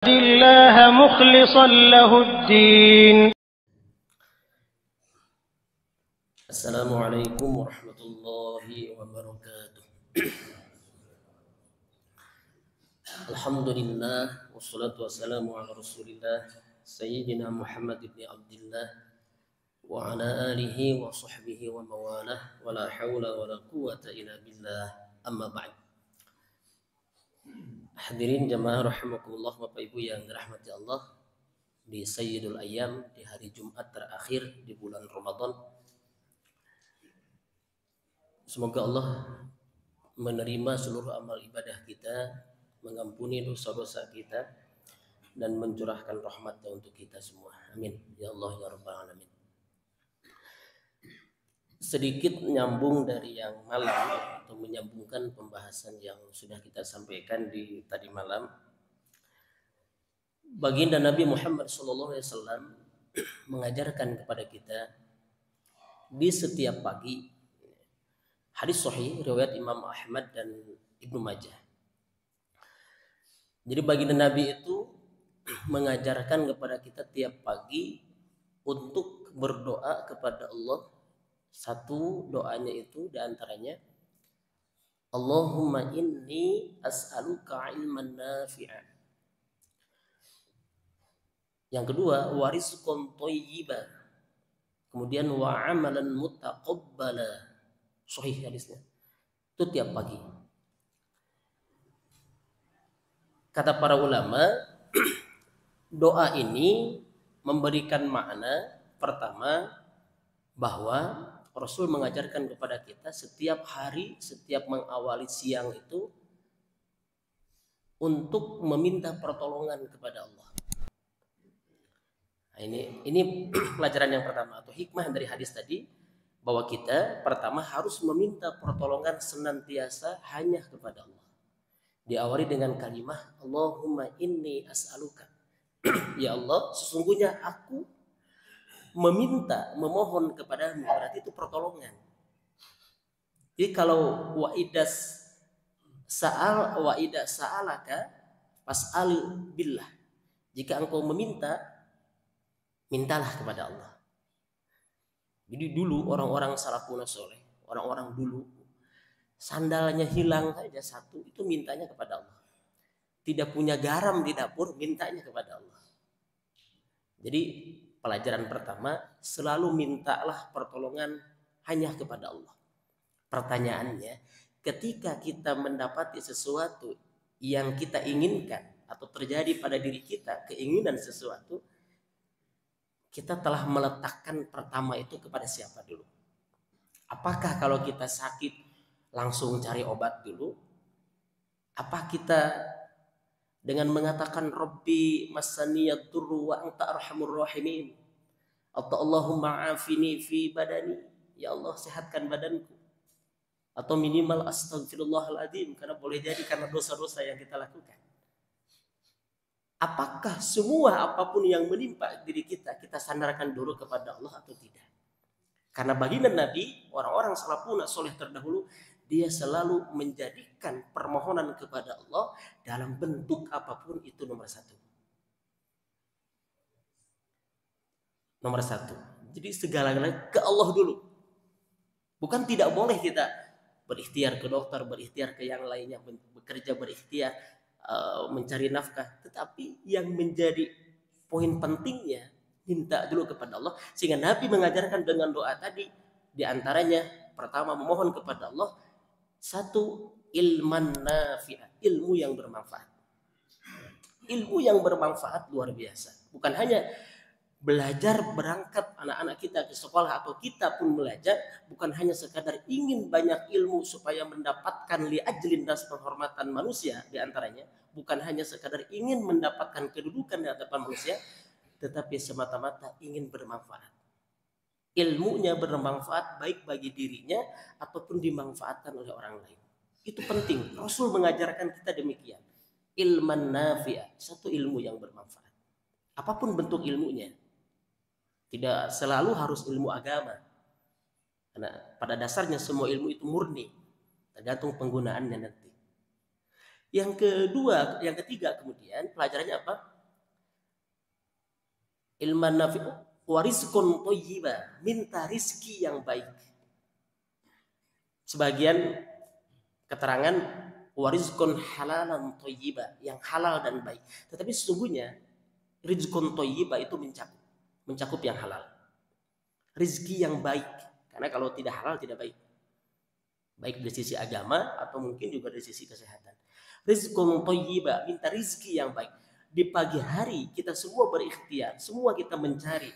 الله مخلصا له الدين. السلام عليكم ورحمة الله وبركاته. الحمد لله والصلاة والسلام على رسول الله سيدنا محمد بن عبد الله وعلى آله وصحبه ومواله ولا حول ولا قوة إلا بالله أما بعد. Hadirin jamaah rahimakumullah, Bapak Ibu yang dirahmati Allah, di Sayyidul Ayyam, di hari Jumat terakhir di bulan Ramadan, semoga Allah menerima seluruh amal ibadah kita, mengampuni dosa-dosa kita, dan mencurahkan rahmatnya untuk kita semua. Amin. Ya Allah ya Rabbal Alamin. Sedikit nyambung dari yang malam, atau menyambungkan pembahasan yang sudah kita sampaikan di tadi malam. Baginda Nabi Muhammad SAW mengajarkan kepada kita di setiap pagi, hadis sahih riwayat Imam Ahmad dan Ibnu Majah. Jadi baginda Nabi itu mengajarkan kepada kita tiap pagi untuk berdoa kepada Allah. Satu doanya itu diantaranya, Allahumma inni as'aluka ilman nafi'an. Yang kedua, warizqan thayyiban. Kemudian wa amalan mutaqabbala. Sahih hadisnya. Itu tiap pagi. Kata para ulama, doa ini memberikan makna pertama bahwa Rasul mengajarkan kepada kita setiap hari, setiap mengawali siang itu untuk meminta pertolongan kepada Allah. Nah, ini pelajaran yang pertama atau hikmah dari hadis tadi, bahwa kita pertama harus meminta pertolongan senantiasa hanya kepada Allah. Diawali dengan kalimat Allahumma inni as'aluka. Ya Allah, sesungguhnya aku meminta, memohon kepadamu, berarti itu pertolongan. Jadi kalau wa idas sa'alaka fas'al billah. Jika engkau meminta, mintalah kepada Allah. Jadi dulu orang-orang salafun saleh, orang-orang dulu sandalnya hilang saja satu, itu mintanya kepada Allah. Tidak punya garam di dapur, mintanya kepada Allah. Jadi pelajaran pertama, selalu mintalah pertolongan hanya kepada Allah. Pertanyaannya, ketika kita mendapati sesuatu yang kita inginkan atau terjadi pada diri kita, keinginan sesuatu, kita telah meletakkan pertama itu kepada siapa dulu? Apakah kalau kita sakit langsung cari obat dulu? Apa kita dengan mengatakan Rabbi masaniyad durru wa anta arhamur rahimin, atau Allahumma afini fi badani, ya Allah sehatkan badanku, atau minimal astagfirullahaladzim, karena boleh jadi karena dosa-dosa yang kita lakukan. Apakah semua apapun yang menimpa diri kita, kita sandarkan dulu kepada Allah atau tidak? Karena baginda Nabi, orang-orang salafun saleh terdahulu, dia selalu menjadikan permohonan kepada Allah dalam bentuk apapun itu nomor satu. Nomor satu. Jadi segala-galanya ke Allah dulu. Bukan tidak boleh kita berikhtiar ke dokter, berikhtiar ke yang lainnya, bekerja, berikhtiar, mencari nafkah. Tetapi yang menjadi poin pentingnya, minta dulu kepada Allah. Sehingga Nabi mengajarkan dengan doa tadi, diantaranya pertama memohon kepada Allah, satu, ilman nafi'ah, ilmu yang bermanfaat. Ilmu yang bermanfaat luar biasa. Bukan hanya belajar, berangkat anak-anak kita ke sekolah atau kita pun belajar, bukan hanya sekadar ingin banyak ilmu supaya mendapatkan li'ajlin das penghormatan manusia diantaranya, bukan hanya sekadar ingin mendapatkan kedudukan di hadapan manusia, tetapi semata-mata ingin bermanfaat. Ilmunya bermanfaat baik bagi dirinya ataupun dimanfaatkan oleh orang lain. Itu penting. Rasul mengajarkan kita demikian. Ilman nafi'ah, satu ilmu yang bermanfaat. Apapun bentuk ilmunya. Tidak selalu harus ilmu agama. Karena pada dasarnya semua ilmu itu murni, tergantung penggunaannya nanti. Yang ketiga kemudian pelajarannya apa? ilman nafi' wa rizqun thayyiba, minta rizki yang baik. Sebagian keterangan wa rizqun halalan thayyiba, yang halal dan baik. Tetapi sesungguhnya rizqun thayyiba itu mencakup yang halal. Rizki yang baik. Karena kalau tidak halal tidak baik. Baik dari sisi agama atau mungkin juga dari sisi kesehatan. Rizqun thayyiba, minta rizki yang baik. Di pagi hari kita semua berikhtiar, semua kita mencari,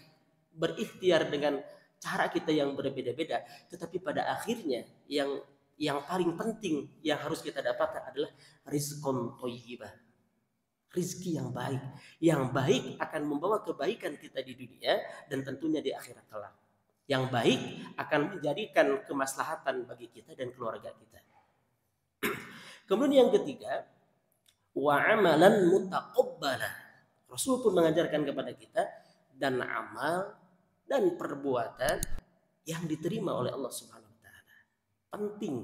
berikhtiar dengan cara kita yang berbeda-beda, tetapi pada akhirnya yang paling penting yang harus kita dapatkan adalah rizqun thayyibah. Rizki yang baik. Yang baik akan membawa kebaikan kita di dunia dan tentunya di akhirat kelak. Yang baik akan menjadikan kemaslahatan bagi kita dan keluarga kita. Kemudian yang ketiga, wa amalan mutaqabbala. Rasul pun mengajarkan kepada kita dan amal dan perbuatan yang diterima oleh Allah Subhanahu wa taala. Penting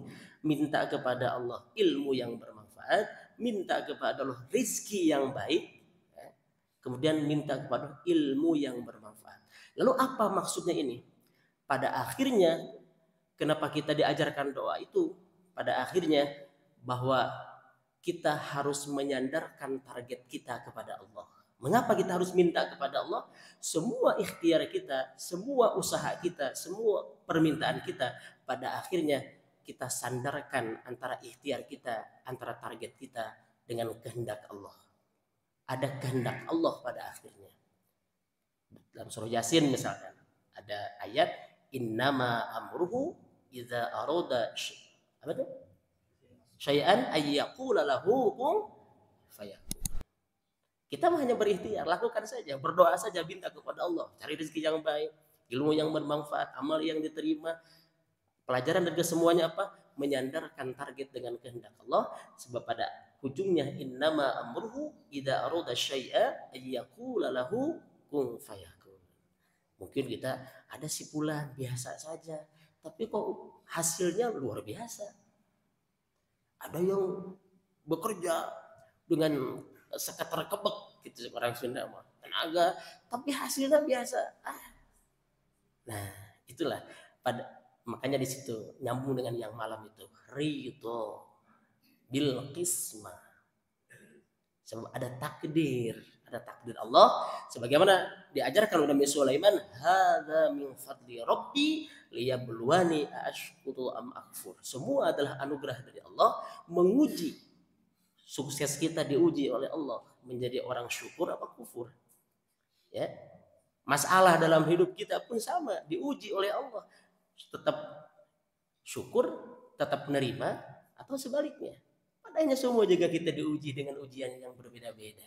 minta kepada Allah ilmu yang bermanfaat, minta kepada Allah rizki yang baik, kemudian minta kepada ilmu yang bermanfaat. Lalu apa maksudnya ini? Pada akhirnya kenapa kita diajarkan doa itu? Pada akhirnya bahwa kita harus menyandarkan target kita kepada Allah. Mengapa kita harus minta kepada Allah? Semua ikhtiar kita, semua usaha kita, semua permintaan kita, pada akhirnya kita sandarkan antara ikhtiar kita, antara target kita dengan kehendak Allah. Ada kehendak Allah pada akhirnya. Dalam surah Yasin misalkan ada ayat innama amruhu idza arada apa itu? Syai'an ayyaqula lahu kun fayakun. Kita hanya berikhtiar, lakukan saja, berdoa saja, minta kepada Allah, cari rezeki yang baik, ilmu yang bermanfaat, amal yang diterima. Pelajaran dari kesemuanya apa? Menyandarkan target dengan kehendak Allah, sebab pada ujungnya innama amruhu idza arada syai'a ayyaqula lahu kun fayakun. Mungkin kita ada sipulan biasa saja, tapi kok hasilnya luar biasa. Ada yang bekerja dengan seketar kebek gitu orang Sunda mah, tenaga, tapi hasilnya biasa. Nah, itulah makanya di situ nyambung dengan yang malam itu, ridho bil qismah. Sebab ada takdir Allah sebagaimana diajarkan oleh Nabi Sulaiman, hadza min fadli rabbi liyabluwani ashkuru am akfur. Semua adalah anugerah dari Allah, menguji sukses kita, diuji oleh Allah menjadi orang syukur apa kufur. Ya. Masalah dalam hidup kita pun sama, diuji oleh Allah. Tetap syukur, tetap menerima atau sebaliknya. Padahal semua juga kita diuji dengan ujian yang berbeda-beda.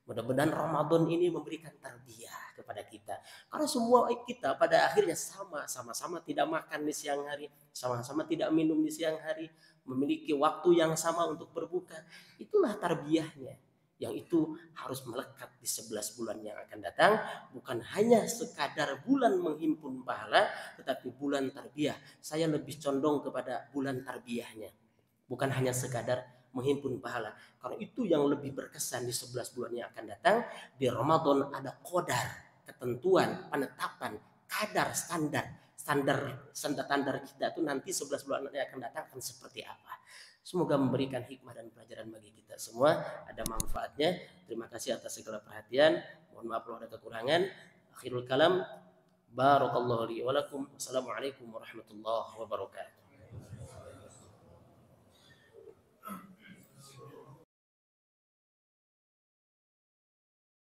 Mudah-mudahan Ramadan ini memberikan tarbiyah kepada kita. Karena semua kita pada akhirnya sama-sama tidak makan di siang hari, sama-sama tidak minum di siang hari, memiliki waktu yang sama untuk berbuka. Itulah tarbiyahnya. Yang itu harus melekat di 11 bulan yang akan datang. Bukan hanya sekadar bulan menghimpun pahala, tetapi bulan tarbiyah. Saya lebih condong kepada bulan tarbiyahnya. Bukan hanya sekadar menghimpun pahala. Karena itu yang lebih berkesan di 11 bulan yang akan datang. Di Ramadan ada qadar, ketentuan, penetapan, kadar, standar kita itu nanti 11 bulan yang akan datang akan seperti apa. Semoga memberikan hikmah dan pelajaran bagi kita semua, ada manfaatnya. Terima kasih atas segala perhatian. Mohon maaf kalau ada kekurangan. Akhirul kalam, barakallahu li wa lakum. Assalamualaikum warahmatullahi wabarakatuh.